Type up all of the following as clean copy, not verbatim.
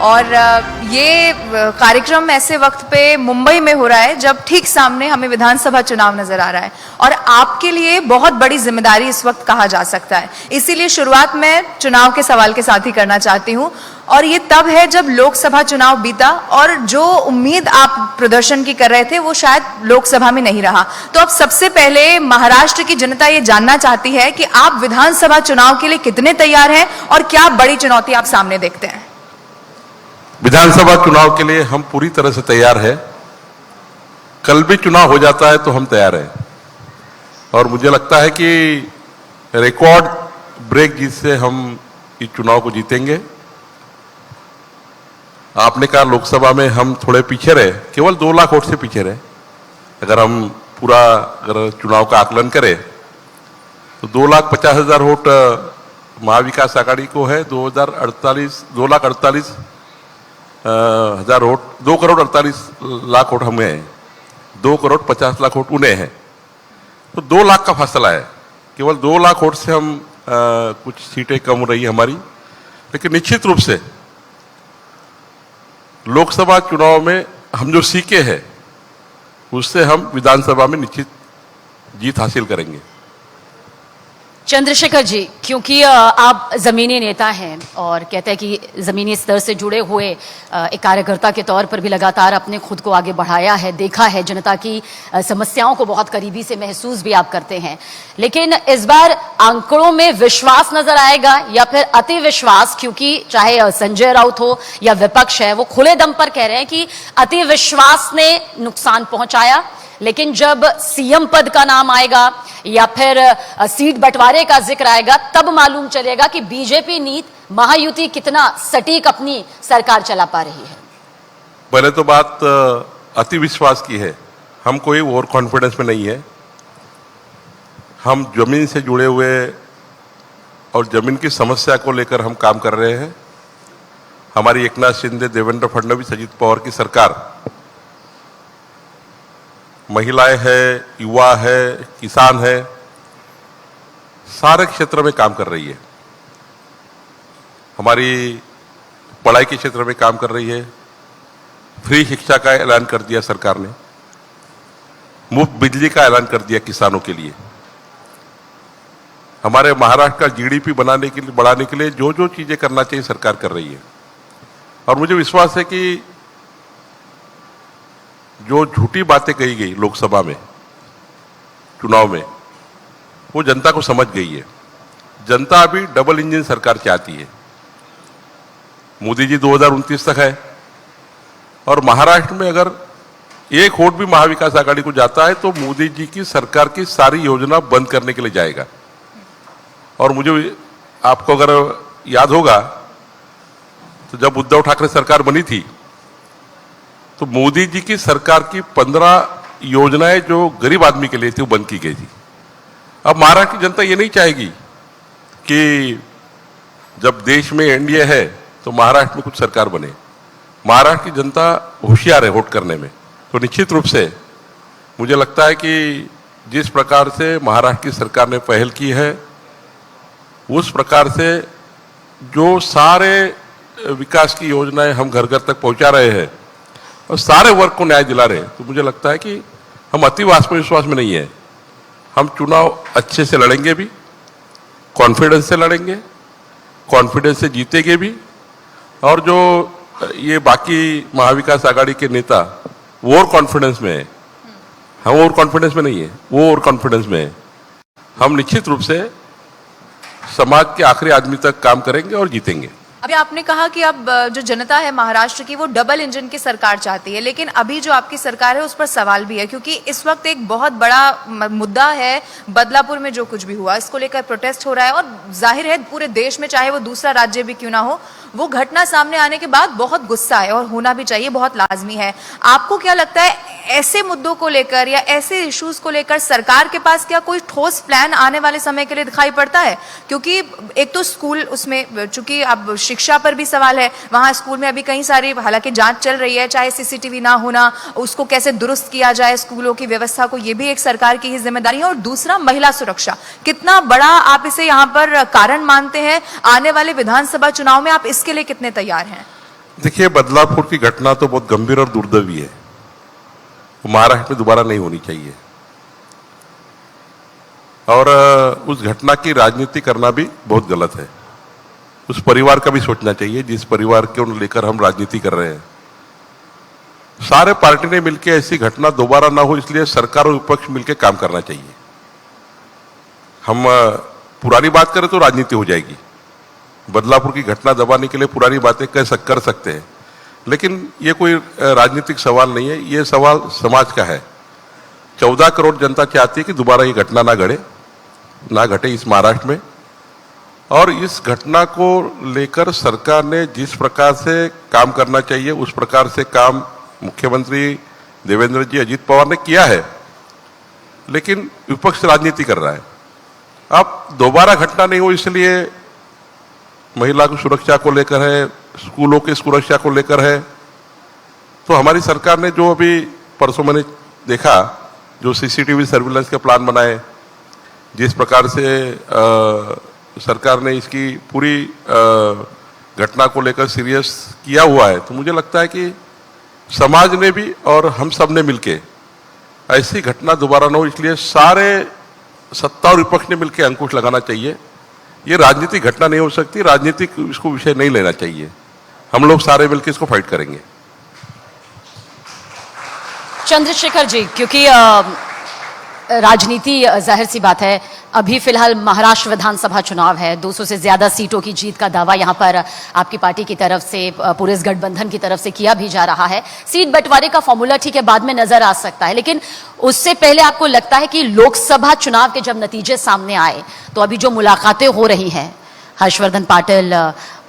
और ये कार्यक्रम ऐसे वक्त पे मुंबई में हो रहा है जब ठीक सामने हमें विधानसभा चुनाव नजर आ रहा है और आपके लिए बहुत बड़ी जिम्मेदारी इस वक्त कहा जा सकता है। इसीलिए शुरुआत मैं चुनाव के सवाल के साथ ही करना चाहती हूं और ये तब है जब लोकसभा चुनाव बीता और जो उम्मीद आप प्रदर्शन की कर रहे थे वो शायद लोकसभा में नहीं रहा। तो अब सबसे पहले महाराष्ट्र की जनता ये जानना चाहती है कि आप विधानसभा चुनाव के लिए कितने तैयार हैं और क्या बड़ी चुनौती आप सामने देखते हैं। विधानसभा चुनाव के लिए हम पूरी तरह से तैयार हैं। कल भी चुनाव हो जाता है तो हम तैयार हैं और मुझे लगता है कि रिकॉर्ड ब्रेक जीत से हम इस चुनाव को जीतेंगे। आपने कहा लोकसभा में हम थोड़े पीछे रहे, केवल 2 लाख वोट से पीछे रहे। अगर हम पूरा चुनाव का आकलन करें तो 2,50,000 वोट महाविकास आघाड़ी को है, 2,48,000 वोट 2,48,00,000 वोट हमें है, 2,50,00,000 वोट उन्हें है। तो 2 लाख का फासला है। केवल 2 लाख वोट से हम कुछ सीटें कम रही हमारी, लेकिन निश्चित रूप से लोकसभा चुनाव में हम जो सीखे हैं उससे हम विधानसभा में निश्चित जीत हासिल करेंगे। चंद्रशेखर जी, क्योंकि आप ज़मीनी नेता हैं और कहते हैं कि ज़मीनी स्तर से जुड़े हुए एक कार्यकर्ता के तौर पर भी लगातार अपने खुद को आगे बढ़ाया है, देखा है, जनता की समस्याओं को बहुत करीबी से महसूस भी आप करते हैं। लेकिन इस बार आंकड़ों में विश्वास नजर आएगा या फिर अति विश्वास, क्योंकि चाहे संजय राउत हो या विपक्ष है वो खुले दम पर कह रहे हैं कि अति विश्वास ने नुकसान पहुंचाया, लेकिन जब सीएम पद का नाम आएगा या फिर सीट बंटवारे का जिक्र आएगा तब मालूम चलेगा कि बीजेपी नीति महायुति कितना सटीक अपनी सरकार चला पा रही है। पहले तो बात अति विश्वास की है। हम कोई ओवर कॉन्फिडेंस में नहीं है। हम जमीन से जुड़े हुए और जमीन की समस्या को लेकर हम काम कर रहे हैं। हमारी एकनाथ शिंदे, देवेंद्र फडणवीस, अजित पवार की सरकार महिलाएं है, युवा है, किसान है, सारे क्षेत्र में काम कर रही है। हमारी पढ़ाई के क्षेत्र में काम कर रही है। फ्री शिक्षा का ऐलान कर दिया सरकार ने, मुफ्त बिजली का ऐलान कर दिया किसानों के लिए। हमारे महाराष्ट्र का जीडीपी बढ़ाने के लिए जो जो चीजें करना चाहिए सरकार कर रही है। और मुझे विश्वास है कि जो झूठी बातें कही गई लोकसभा में चुनाव में वो जनता को समझ गई है। जनता अभी डबल इंजन सरकार चाहती है। मोदी जी 2029 तक है और महाराष्ट्र में अगर 1 वोट भी महाविकास आघाड़ी को जाता है तो मोदी जी की सरकार की सारी योजना बंद करने के लिए जाएगा। और मुझे आपको अगर याद होगा तो जब उद्धव ठाकरे सरकार बनी थी तो मोदी जी की सरकार की 15 योजनाएं जो गरीब आदमी के लिए थी वो बंद की गई थी। अब महाराष्ट्र की जनता ये नहीं चाहेगी कि जब देश में एनडीए है तो महाराष्ट्र में कुछ सरकार बने। महाराष्ट्र की जनता होशियार है वोट करने में। तो निश्चित रूप से मुझे लगता है कि जिस प्रकार से महाराष्ट्र की सरकार ने पहल की है उस प्रकार से जो सारे विकास की योजनाएं हम घर घर तक पहुंचा रहे हैं और सारे वर्ग को न्याय दिला रहे हैं, तो मुझे लगता है कि हम अति आत्मविश्वास में नहीं है। हम चुनाव अच्छे से लड़ेंगे भी, कॉन्फिडेंस से लड़ेंगे, कॉन्फिडेंस से जीतेंगे भी। और जो ये बाकी महाविकास आघाड़ी के नेता ओवर कॉन्फिडेंस में है, हम ओवर कॉन्फिडेंस में नहीं है, वो ओवर कॉन्फिडेंस में है। हम निश्चित रूप से समाज के आखिरी आदमी तक काम करेंगे और जीतेंगे। अभी आपने कहा कि अब जो जनता है महाराष्ट्र की वो डबल इंजन की सरकार चाहती है, लेकिन अभी जो आपकी सरकार है उस पर सवाल भी है क्योंकि इस वक्त एक बहुत बड़ा मुद्दा है बदलापुर में जो कुछ भी हुआ, इसको लेकर प्रोटेस्ट हो रहा है और जाहिर है पूरे देश में चाहे वो दूसरा राज्य भी क्यों ना हो, वो घटना सामने आने के बाद बहुत गुस्सा है और होना भी चाहिए, बहुत लाजमी है। आपको क्या लगता है ऐसे मुद्दों को लेकर या ऐसे इश्यूज को लेकर सरकार के पास क्या कोई ठोस प्लान आने वाले समय के लिए दिखाई पड़ता है? क्योंकि एक तो स्कूल, उसमें चूंकि अब शिक्षा पर भी सवाल है, वहां स्कूल में अभी कई सारी हालांकि जांच चल रही है, चाहे सीसीटीवी ना होना, उसको कैसे दुरुस्त किया जाए स्कूलों की व्यवस्था को, ये भी एक सरकार की ही जिम्मेदारी है। और दूसरा महिला सुरक्षा, कितना बड़ा आप इसे यहाँ पर कारण मानते हैं? आने वाले विधानसभा चुनाव में आप इसके लिए कितने तैयार हैं? देखिए, बदलापुर की घटना तो बहुत गंभीर और दुर्दैवी है। वो महाराष्ट्र में दोबारा नहीं होनी चाहिए और उस घटना की राजनीति करना भी बहुत गलत है। उस परिवार का भी सोचना चाहिए जिस परिवार को लेकर हम राजनीति कर रहे हैं। सारे पार्टी ने मिलकर ऐसी घटना दोबारा ना हो, इसलिए सरकार और विपक्ष मिलकर काम करना चाहिए। हम पुरानी बात करें तो राजनीति हो जाएगी। बदलापुर की घटना दबाने के लिए पुरानी बातें कर सकते हैं, लेकिन ये कोई राजनीतिक सवाल नहीं है, ये सवाल समाज का है। 14 करोड़ जनता चाहती है कि दोबारा ये घटना ना घटे इस महाराष्ट्र में। और इस घटना को लेकर सरकार ने जिस प्रकार से काम करना चाहिए उस प्रकार से काम मुख्यमंत्री देवेंद्र जी, अजीत पवार ने किया है, लेकिन विपक्ष राजनीति कर रहा है। अब दोबारा घटना नहीं हो इसलिए महिला की सुरक्षा को लेकर है, स्कूलों की सुरक्षा को लेकर है। तो हमारी सरकार ने जो अभी परसों मैंने देखा, जो सीसीटीवी सर्विलेंस के प्लान बनाए, जिस प्रकार से सरकार ने इसकी पूरी घटना को लेकर सीरियस किया हुआ है, तो मुझे लगता है कि समाज ने भी और हम सब ने मिलके ऐसी घटना दोबारा न हो, इसलिए सारे सत्ता और विपक्ष ने मिलकर अंकुश लगाना चाहिए। ये राजनीतिक घटना नहीं हो सकती, राजनीतिक इसको विषय नहीं लेना चाहिए। हम लोग सारे मिलकर इसको फाइट करेंगे। चंद्रशेखर जी, क्योंकि राजनीति जाहिर सी बात है, अभी फिलहाल महाराष्ट्र विधानसभा चुनाव है, 200 से ज्यादा सीटों की जीत का दावा यहां पर आपकी पार्टी की तरफ से, पूरे इस गठबंधन की तरफ से किया भी जा रहा है। सीट बंटवारे का फॉर्मूला ठीक है बाद में नजर आ सकता है, लेकिन उससे पहले आपको लगता है कि लोकसभा चुनाव के जब नतीजे सामने आए तो अभी जो मुलाकातें हो रही हैं हर्षवर्धन पाटिल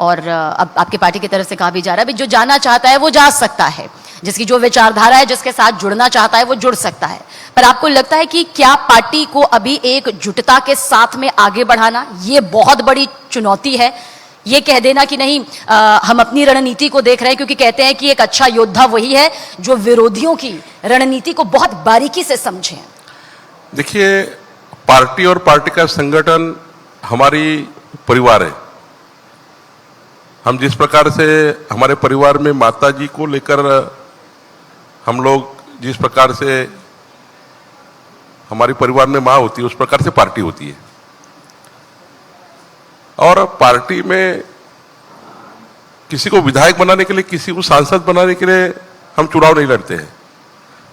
और अब आपकी पार्टी की तरफ से कहा भी जा रहा है, जो जाना चाहता है वो जा सकता है, जिसकी जो विचारधारा है, जिसके साथ जुड़ना चाहता है वो जुड़ सकता है। पर आपको लगता है कि क्या पार्टी को अभी एक जुटता के साथ में आगे बढ़ाना ये बहुत बड़ी चुनौती है? ये कह देना कि नहीं हम अपनी रणनीति को देख रहे हैं, क्योंकि कहते हैं कि एक अच्छा योद्धा वही है जो विरोधियों की रणनीति को बहुत बारीकी से समझे। देखिए, पार्टी और पार्टी का संगठन हमारी परिवार है। हम जिस प्रकार से हमारे परिवार में माता जी को लेकर हम लोग जिस प्रकार से हमारे परिवार में मां होती है उस प्रकार से पार्टी होती है। और पार्टी में किसी को विधायक बनाने के लिए, किसी को सांसद बनाने के लिए हम चुनाव नहीं लड़ते हैं।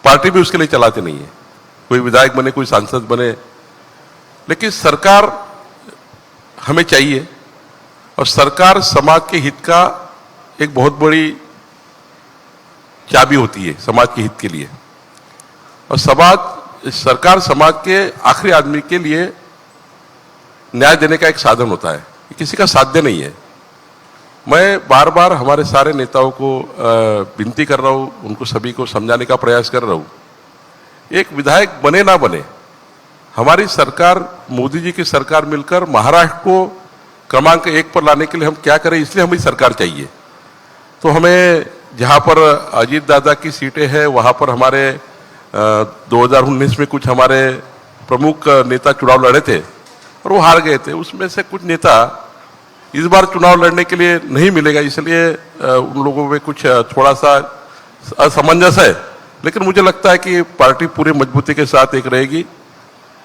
पार्टी भी उसके लिए चलाते नहीं है, कोई विधायक बने कोई सांसद बने। लेकिन सरकार हमें चाहिए और सरकार समाज के हित का एक बहुत बड़ी चाबी होती है समाज के हित के लिए। और सरकार समाज के आखिरी आदमी के लिए न्याय देने का एक साधन होता है, किसी का साध्य नहीं है। मैं बार बार हमारे सारे नेताओं को विनती कर रहा हूं, उनको सभी को समझाने का प्रयास कर रहा हूं, एक विधायक बने ना बने, हमारी सरकार, मोदी जी की सरकार मिलकर महाराष्ट्र को क्रमांक 1 पर लाने के लिए हम क्या करें, इसलिए हमें सरकार चाहिए। तो हमें जहां पर अजीत दादा की सीटें हैं वहां पर हमारे 2019 में कुछ हमारे प्रमुख नेता चुनाव लड़े थे और वो हार गए थे। उसमें से कुछ नेता इस बार चुनाव लड़ने के लिए नहीं मिलेगा, इसलिए उन लोगों में कुछ थोड़ा सा असमंजस है। लेकिन मुझे लगता है कि पार्टी पूरी मजबूती के साथ एक रहेगी,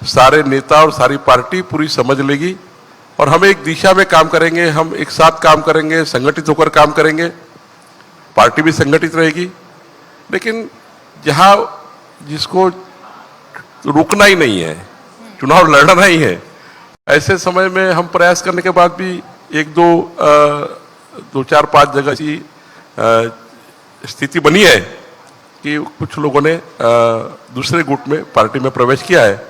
सारे नेता और सारी पार्टी पूरी समझ लेगी और हम एक दिशा में काम करेंगे, हम एक साथ काम करेंगे, संगठित होकर काम करेंगे। पार्टी भी संगठित रहेगी, लेकिन जहां जिसको रुकना ही नहीं है, चुनाव लड़ना ही है, ऐसे समय में हम प्रयास करने के बाद भी एक दो चार पांच जगह ऐसी स्थिति बनी है कि कुछ लोगों ने दूसरे गुट में पार्टी में प्रवेश किया है।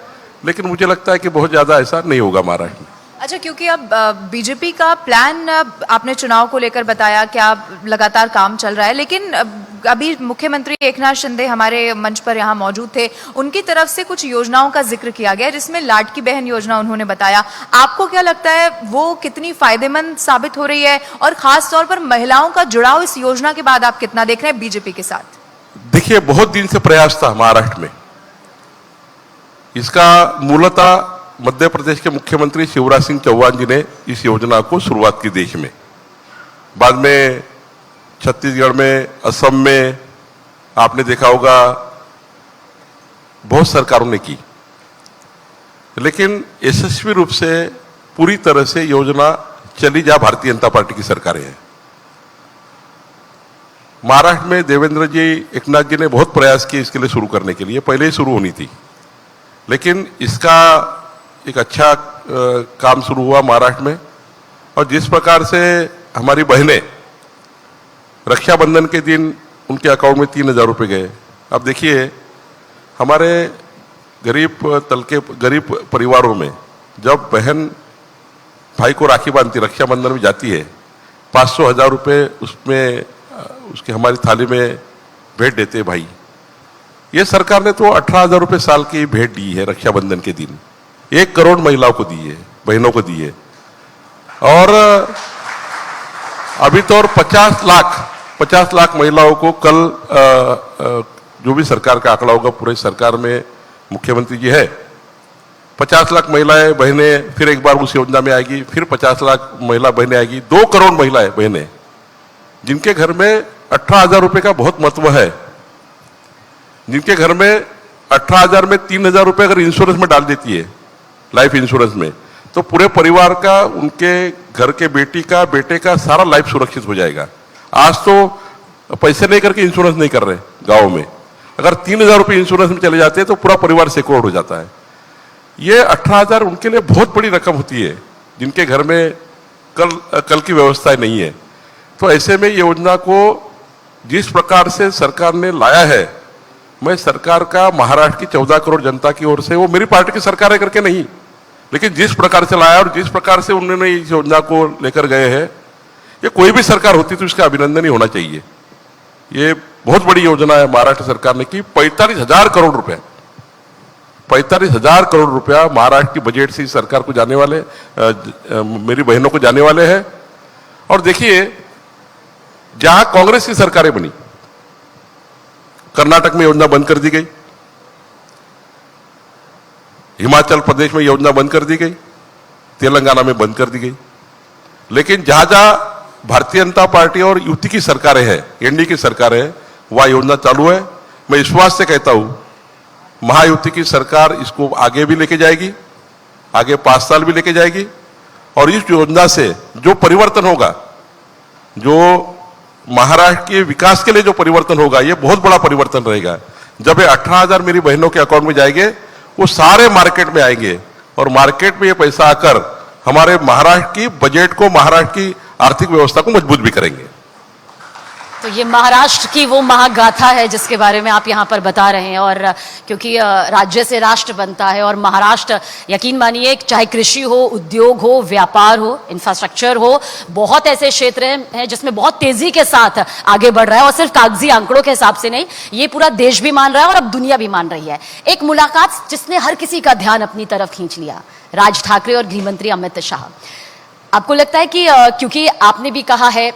लेकिन मुझे लगता है कि बहुत ज्यादा ऐसा नहीं होगा महाराष्ट्र में। अच्छा, क्योंकि अब बीजेपी का प्लान आपने चुनाव को लेकर बताया, क्या लगातार काम चल रहा है, लेकिन अभी मुख्यमंत्री एकनाथ शिंदे हमारे मंच पर यहाँ मौजूद थे, उनकी तरफ से कुछ योजनाओं का जिक्र किया गया जिसमें लाडकी बहन योजना उन्होंने बताया। आपको क्या लगता है वो कितनी फायदेमंद साबित हो रही है और खास तौर पर महिलाओं का जुड़ाव इस योजना के बाद आप कितना देख रहे हैं बीजेपी के साथ? देखिए, बहुत दिन से प्रयास था महाराष्ट्र में, इसका मूलतः मध्य प्रदेश के मुख्यमंत्री शिवराज सिंह चौहान जी ने इस योजना को शुरुआत की देश में। बाद में छत्तीसगढ़ में, असम में आपने देखा होगा बहुत सरकारों ने की, लेकिन यशस्वी रूप से पूरी तरह से योजना चली जहां भारतीय जनता पार्टी की सरकारें हैं। महाराष्ट्र में देवेंद्र जी, एकनाथ जी ने बहुत प्रयास किए इसके लिए शुरू करने के लिए, पहले ही शुरू होनी थी, लेकिन इसका एक अच्छा काम शुरू हुआ महाराष्ट्र में। और जिस प्रकार से हमारी बहनें रक्षाबंधन के दिन उनके अकाउंट में 3,000 रुपये गए। अब देखिए हमारे गरीब परिवारों में जब बहन भाई को राखी बांधती, रक्षाबंधन में जाती है, 500-1000 रुपये उसमें उसके हमारी थाली में भेंट देते हैं भाई। ये सरकार ने तो 18,000 रुपये साल की भेंट दी है रक्षाबंधन के दिन, 1 करोड़ महिलाओं को दी है, बहनों को दी है। और अभी तो और 50 लाख महिलाओं को कल जो भी सरकार का आंकड़ा होगा, पूरे सरकार में मुख्यमंत्री जी है, 50 लाख महिलाएं बहनें फिर एक बार उस योजना में आएगी, फिर 50 लाख महिला बहनें आएगी, 2 करोड़ महिलाएं बहनें जिनके घर में 18,000 रुपये का बहुत महत्व है, जिनके घर में 18,000 में 3,000 रुपये अगर इंश्योरेंस में डाल देती है, लाइफ इंश्योरेंस में, तो पूरे परिवार का, उनके घर के बेटी का, बेटे का सारा लाइफ सुरक्षित हो जाएगा। आज तो पैसे नहीं करके इंश्योरेंस नहीं कर रहे गाँव में, अगर 3,000 रुपये इंश्योरेंस में चले जाते हैं तो पूरा परिवार सिक्योर हो जाता है। ये 18,000 उनके लिए बहुत बड़ी रकम होती है जिनके घर में कल की व्यवस्था नहीं है। तो ऐसे में योजना को जिस प्रकार से सरकार ने लाया है, मैं सरकार का महाराष्ट्र की 14 करोड़ जनता की ओर से, वो मेरी पार्टी की सरकार है करके नहीं, लेकिन जिस प्रकार से लाया और जिस प्रकार से उन्होंने इस योजना को लेकर गए हैं, ये कोई भी सरकार होती तो इसका अभिनंदन ही होना चाहिए। ये बहुत बड़ी योजना है महाराष्ट्र सरकार ने की। 45,000 करोड़ रुपए, 45,000 करोड़ रुपया महाराष्ट्र की बजट से इस सरकार को जाने वाले, मेरी बहनों को जाने वाले हैं। और देखिए जहां कांग्रेस की सरकारें बनी, कर्नाटक में योजना बंद कर दी गई, हिमाचल प्रदेश में योजना बंद कर दी गई, तेलंगाना में बंद कर दी गई, लेकिन जहां जहां भारतीय जनता पार्टी और यूपी की सरकारें हैं, एनडीए की सरकारें हैं, वह योजना चालू है। मैं विश्वास से कहता हूं महायुति की सरकार इसको आगे भी लेके जाएगी, आगे 5 साल भी लेके जाएगी। और इस योजना से जो परिवर्तन होगा, जो महाराष्ट्र के विकास के लिए जो परिवर्तन होगा, ये बहुत बड़ा परिवर्तन रहेगा। जब ये 18,000 मेरी बहनों के अकाउंट में जाएंगे, वो सारे मार्केट में आएंगे और मार्केट में ये पैसा आकर हमारे महाराष्ट्र की बजट को, महाराष्ट्र की आर्थिक व्यवस्था को मजबूत भी करेंगे। तो ये महाराष्ट्र की वो महागाथा है जिसके बारे में आप यहाँ पर बता रहे हैं। और क्योंकि राज्य से राष्ट्र बनता है और महाराष्ट्र, यकीन मानिए, चाहे कृषि हो, उद्योग हो, व्यापार हो, इंफ्रास्ट्रक्चर हो, बहुत ऐसे क्षेत्र हैं जिसमें बहुत तेजी के साथ आगे बढ़ रहा है। और सिर्फ कागजी आंकड़ों के हिसाब से नहीं, ये पूरा देश भी मान रहा है और अब दुनिया भी मान रही है। एक मुलाकात जिसने हर किसी का ध्यान अपनी तरफ खींच लिया, राज ठाकरे और गृहमंत्री अमित शाह। आपको लगता है कि क्योंकि आपने भी कहा है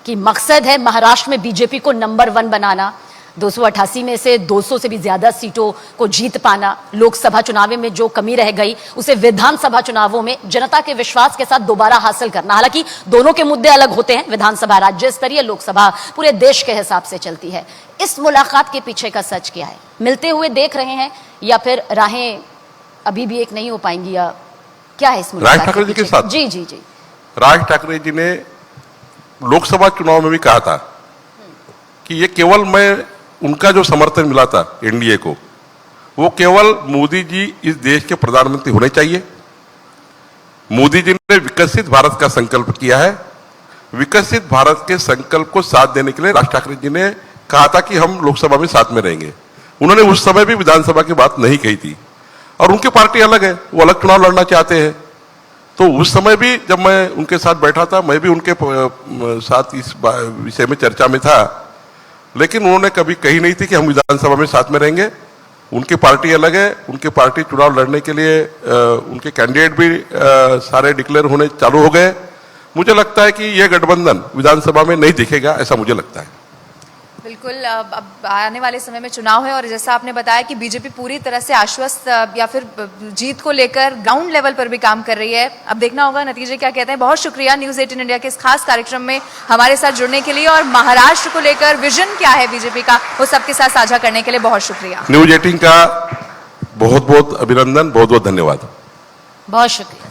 कि मकसद है महाराष्ट्र में बीजेपी को नंबर 1 बनाना, 288 में से 200 से भी ज्यादा सीटों को जीत पाना, लोकसभा चुनाव में जो कमी रह गई उसे विधानसभा चुनावों में जनता के विश्वास के साथ दोबारा हासिल करना। हालांकि दोनों के मुद्दे अलग होते हैं, विधानसभा राज्य स्तरीय, लोकसभा पूरे देश के हिसाब से चलती है। इस मुलाकात के पीछे का सच क्या है? मिलते हुए देख रहे हैं या फिर राहें अभी भी एक नहीं हो पाएंगी, या क्या है इस मुलाकात? राज ठाकरे जी के साथ जी जी जी राज ठाकरे जी ने लोकसभा चुनाव में भी कहा था कि ये केवल, मैं उनका जो समर्थन मिला था एनडीए को, वो केवल मोदी जी इस देश के प्रधानमंत्री होने चाहिए। मोदी जी ने विकसित भारत का संकल्प किया है। विकसित भारत के संकल्प को साथ देने के लिए राज ठाकरे जी ने कहा था कि हम लोकसभा में साथ में रहेंगे। उन्होंने उस समय भी विधानसभा की बात नहीं कही थी। और उनकी पार्टी अलग है, वो अलग चुनाव लड़ना चाहते हैं। तो उस समय भी जब मैं उनके साथ बैठा था, मैं भी उनके साथ इस विषय में चर्चा में था, लेकिन उन्होंने कभी कही नहीं थी कि हम विधानसभा में साथ में रहेंगे। उनकी पार्टी अलग है, उनकी पार्टी चुनाव लड़ने के लिए उनके कैंडिडेट भी सारे डिक्लेयर होने चालू हो गए। मुझे लगता है कि यह गठबंधन विधानसभा में नहीं दिखेगा, ऐसा मुझे लगता है। बिल्कुल। अब आने वाले समय में चुनाव है और जैसा आपने बताया कि बीजेपी पूरी तरह से आश्वस्त या फिर जीत को लेकर ग्राउंड लेवल पर भी काम कर रही है। अब देखना होगा नतीजे क्या कहते हैं। बहुत शुक्रिया न्यूज़ 18 इंडिया के इस खास कार्यक्रम में हमारे साथ जुड़ने के लिए और महाराष्ट्र को लेकर विजन क्या है बीजेपी का वो सबके साथ साझा करने के लिए बहुत शुक्रिया। न्यूज़ 18 का बहुत बहुत अभिनंदन, बहुत बहुत धन्यवाद। बहुत शुक्रिया।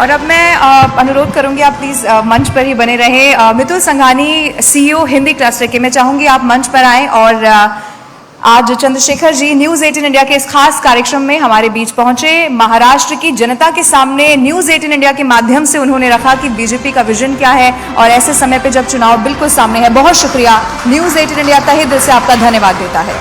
और अब मैं अनुरोध करूंगी आप प्लीज मंच पर ही बने रहे। मितुल संघानी सीईओ हिंदी क्लस्टर के, मैं चाहूंगी आप मंच पर आएं और आज चंद्रशेखर जी न्यूज़ 18 इंडिया के इस खास कार्यक्रम में हमारे बीच पहुंचे। महाराष्ट्र की जनता के सामने न्यूज़ 18 इंडिया के माध्यम से उन्होंने रखा कि बीजेपी का विजन क्या है और ऐसे समय पे जब चुनाव बिल्कुल सामने है। बहुत शुक्रिया। न्यूज़ 18 इंडिया तहे दिल से आपका धन्यवाद देता है।